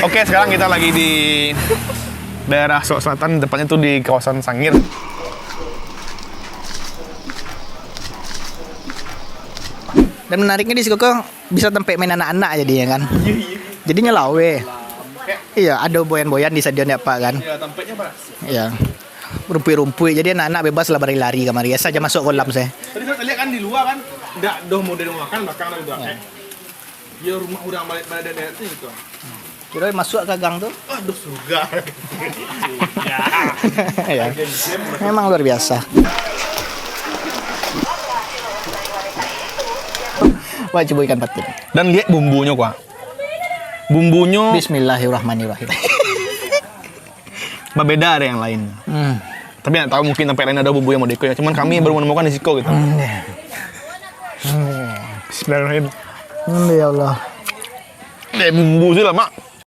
Oke, sekarang kita lagi di daerah Sulawesi Selatan, depannya tuh di kawasan Sangir. Dan menariknya di situ kok bisa tempe main anak-anak jadinya kan. Jadinya lawe. Iya, ada boyan-boyan di stadion ya Pak kan. Iya, tempenya apa? Iya. Rumpui-rumpui. Jadi anak-anak bebas lah berlari-lari kamar. Ya saja masuk kolam saya. Tadi saya lihat kan di luar kan, enggak doh mau dari rumah kan belakang dari belakang. Ya rumah udah balik pada daerah itu. Kira masuk ke gang tuh. Aduh, surga. Ya. Memang luar biasa. Wah, coba ikan patin. Dan lihat bumbunya, Pak. Bumbunya Bismillahirrahmanirrahim. berbeda dari yang lain. Tapi nggak tahu mungkin tempat lain ada bumbu yang mau deko ya. Cuman kami baru menemukan di Siko gitu. Bismillahirrahmanirrahim. Ya Allah. Bumbu sih lah, Mak.